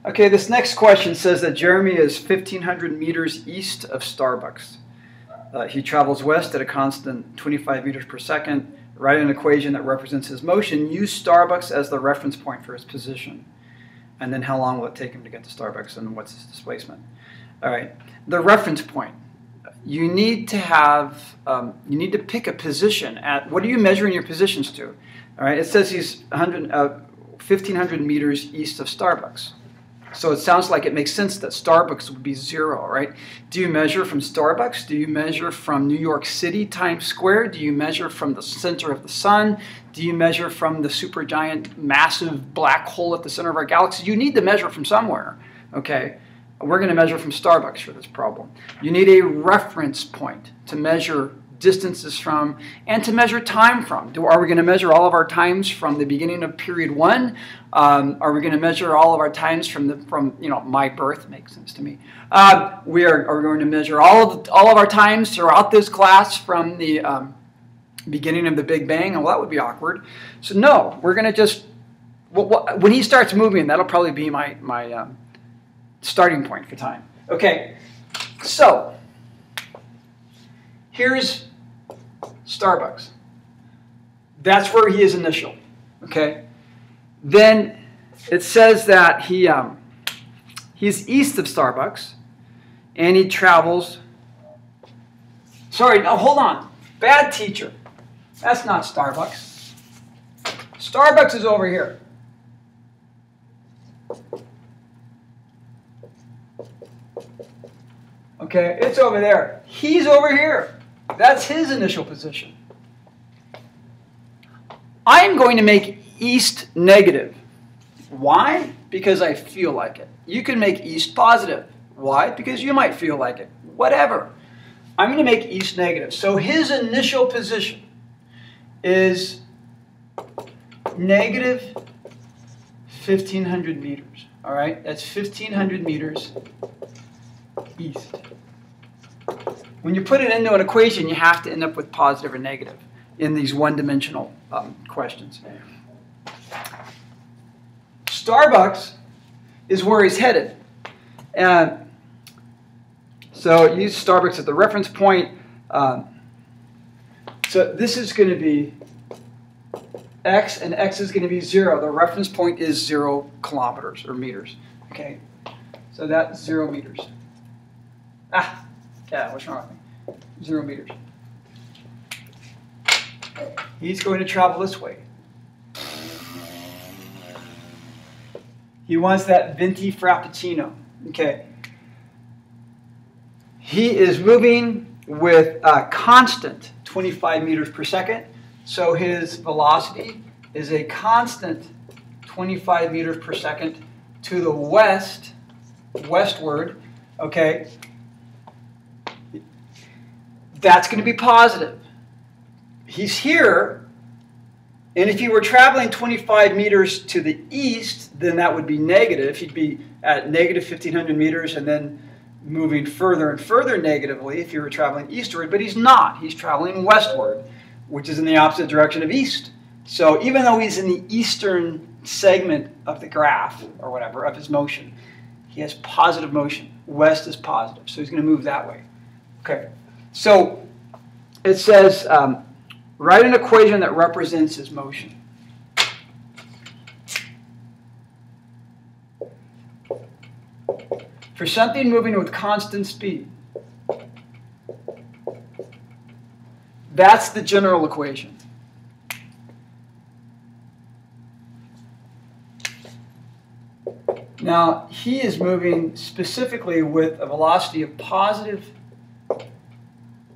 Okay, this next question says that Jeremy is 1,500 meters east of Starbucks. He travels west at a constant 25 meters per second. Write an equation that represents his motion. Use Starbucks as the reference point for his position. And then how long will it take him to get to Starbucks, and what's his displacement? All right, the reference point. You need to have, you need to pick a position at, what are you measuring your positions to? All right, it says he's 1,500 meters east of Starbucks. So it sounds like it makes sense that Starbucks would be 0, right? Do you measure from Starbucks? Do you measure from New York City, Times Square? Do you measure from the center of the sun? Do you measure from the supergiant, massive black hole at the center of our galaxy? You need to measure from somewhere, okay? We're going to measure from Starbucks for this problem. You need a reference point to measure distances from and to measure time from. Are we going to measure all of our times from the beginning of period 1? Are we going to measure all of our times from you know, my birth? Makes sense to me. Are we going to measure all of our times throughout this class from the beginning of the Big Bang? Well, that would be awkward. So no, we're going to just, when he starts moving, that'll probably be my starting point for time. Okay, so here's Starbucks. That's where he is initial. Okay, then it says that he's east of Starbucks, and he travels. Sorry, no, hold on. Bad teacher. That's not Starbucks. Starbucks is over here. Okay, it's over there. He's over here. That's his initial position. I'm going to make east negative. Why? Because I feel like it. You can make east positive. Why? Because you might feel like it. Whatever. I'm going to make east negative. So his initial position is negative 1,500 meters. All right? That's 1,500 meters east. When you put it into an equation, you have to end up with positive or negative in these one-dimensional questions. Starbucks is where he's headed. And so use Starbucks as the reference point. So this is going to be x, and x is going to be 0. The reference point is 0 kilometers or meters. Okay, so that's 0 meters. Yeah, what's wrong with me? 0 meters. He's going to travel this way. He wants that venti frappuccino. Okay. He is moving with a constant 25 meters per second. So his velocity is a constant 25 meters per second to the westward. Okay. That's going to be positive. He's here, and if he were traveling 25 meters to the east, then that would be negative. He'd be at negative 1,500 meters and then moving further and further negatively if he were traveling eastward, but he's not. He's traveling westward, which is in the opposite direction of east. So even though he's in the eastern segment of the graph, or whatever, of his motion, he has positive motion. West is positive, so he's going to move that way. Okay. So it says, write an equation that represents his motion. For something moving with constant speed, that's the general equation. Now, he is moving specifically with a velocity of positive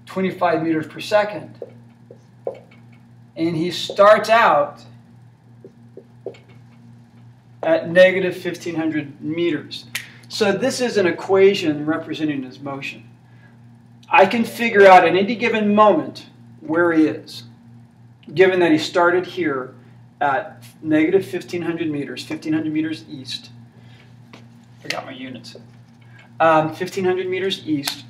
25 meters per second. And he starts out at negative 1,500 meters. So this is an equation representing his motion. I can figure out at any given moment where he is, given that he started here at negative 1,500 meters east. Forgot my units. 1,500 meters east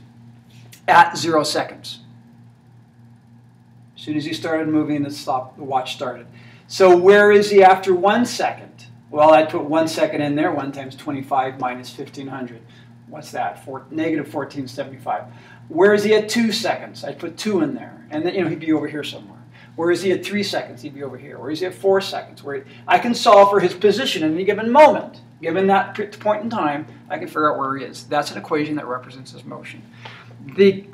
at 0 seconds. As soon as he started moving, the watch started. So where is he after 1 second? Well, I'd put 1 second in there. 1 times 25 minus 1500. What's that? Negative 1475. Where is he at 2 seconds? I'd put 2 in there. And then, he'd be over here somewhere. Where is he at 3 seconds? He'd be over here. Where is he at 4 seconds? I can solve for his position in any given moment. Given that point in time, I can figure out where he is. That's an equation that represents his motion. The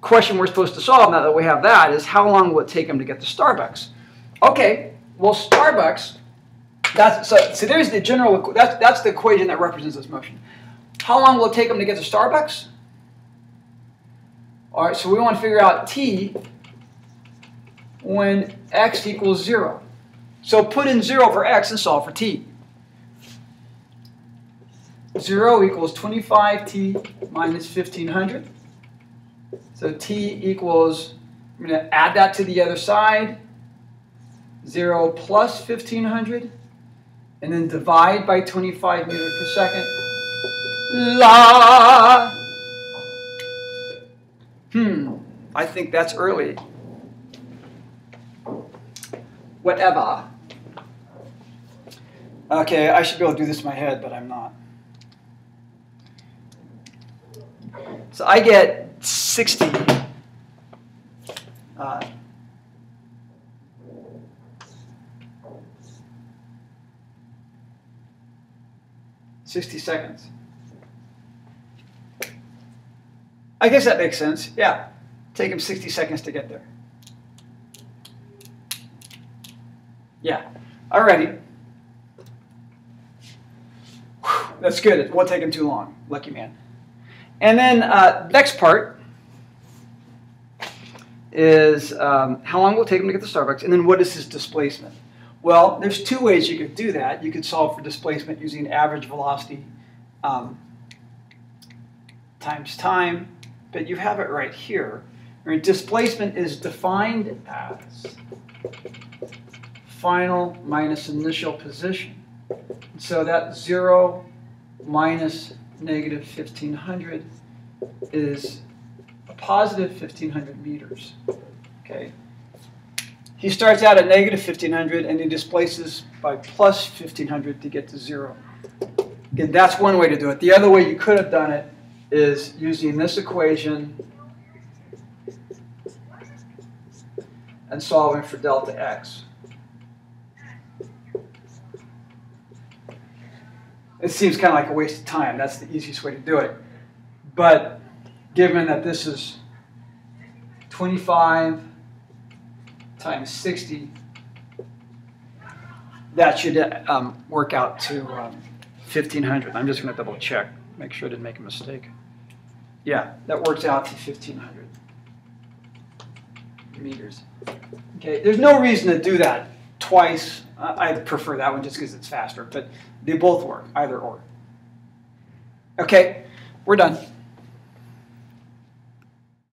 question we're supposed to solve, now that we have that, is how long will it take him to get to Starbucks? Okay, well, Starbucks, so there's the general, that's the equation that represents this motion. How long will it take him to get to Starbucks? All right, so we want to figure out t when x equals 0. So put in 0 for x and solve for t. 0 equals 25t minus 1500. So t equals, I'm going to add that to the other side. 0 plus 1500. And then divide by 25 meters per second. La! I think that's early. Whatever. Okay, I should be able to do this in my head, but I'm not. So I get 60. 60 seconds. I guess that makes sense. Yeah. Take him 60 seconds to get there. Yeah. Alrighty. That's good. It won't take him too long. Lucky man. And then next part is how long will it take him to get to Starbucks? And then what is his displacement? Well, there's 2 ways you could do that. You could solve for displacement using average velocity times time. But you have it right here. Displacement is defined as final minus initial position. So that 0 minus negative 1500 is a positive 1500 meters. Okay. He starts out at negative 1500 and he displaces by plus 1500 to get to 0. Again, that's one way to do it. The other way you could have done it is using this equation and solving for delta x. It seems kind of like a waste of time. That's the easiest way to do it. But given that this is 25 times 60, that should work out to 1500. I'm just going to double check, make sure I didn't make a mistake. Yeah, that works out to 1500 meters. Okay, there's no reason to do that twice. I prefer that one just because it's faster, but they both work, either or. Okay, we're done.